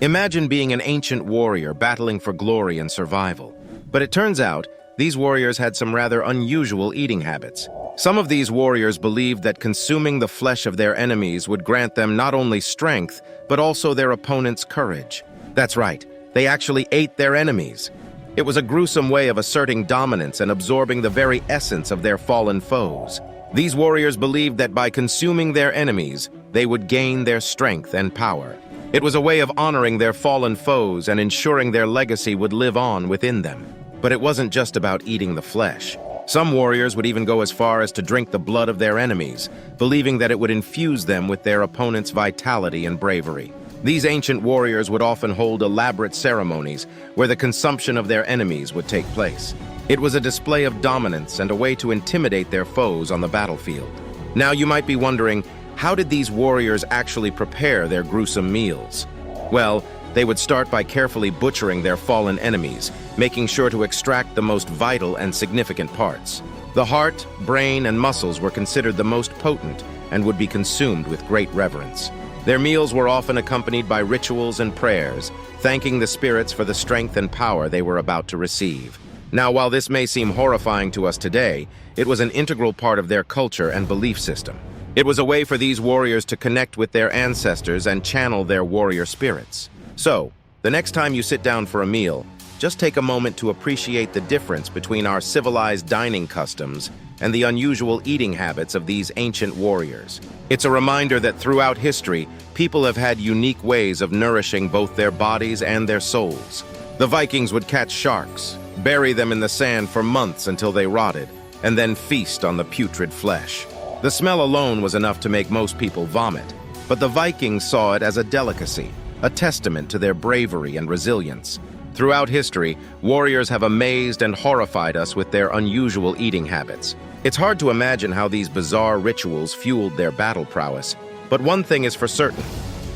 Imagine being an ancient warrior battling for glory and survival. But it turns out, these warriors had some rather unusual eating habits. Some of these warriors believed that consuming the flesh of their enemies would grant them not only strength, but also their opponent's courage. That's right, they actually ate their enemies. It was a gruesome way of asserting dominance and absorbing the very essence of their fallen foes. These warriors believed that by consuming their enemies, they would gain their strength and power. It was a way of honoring their fallen foes and ensuring their legacy would live on within them. But it wasn't just about eating the flesh. Some warriors would even go as far as to drink the blood of their enemies, believing that it would infuse them with their opponent's vitality and bravery. These ancient warriors would often hold elaborate ceremonies where the consumption of their enemies would take place. It was a display of dominance and a way to intimidate their foes on the battlefield. Now you might be wondering, how did these warriors actually prepare their gruesome meals? Well, they would start by carefully butchering their fallen enemies, making sure to extract the most vital and significant parts. The heart, brain, and muscles were considered the most potent and would be consumed with great reverence. Their meals were often accompanied by rituals and prayers, thanking the spirits for the strength and power they were about to receive. Now, while this may seem horrifying to us today, it was an integral part of their culture and belief system. It was a way for these warriors to connect with their ancestors and channel their warrior spirits. So, the next time you sit down for a meal, just take a moment to appreciate the difference between our civilized dining customs and the unusual eating habits of these ancient warriors. It's a reminder that throughout history, people have had unique ways of nourishing both their bodies and their souls. The Vikings would catch sharks, bury them in the sand for months until they rotted, and then feast on the putrid flesh. The smell alone was enough to make most people vomit, but the Vikings saw it as a delicacy, a testament to their bravery and resilience. Throughout history, warriors have amazed and horrified us with their unusual eating habits. It's hard to imagine how these bizarre rituals fueled their battle prowess, but one thing is for certain: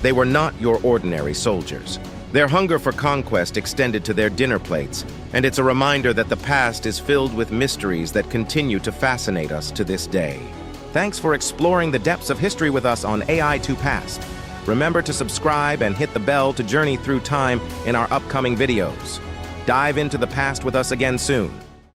they were not your ordinary soldiers. Their hunger for conquest extended to their dinner plates, and it's a reminder that the past is filled with mysteries that continue to fascinate us to this day. Thanks for exploring the depths of history with us on Al2past. Remember to subscribe and hit the bell to journey through time in our upcoming videos. Dive into the past with us again soon.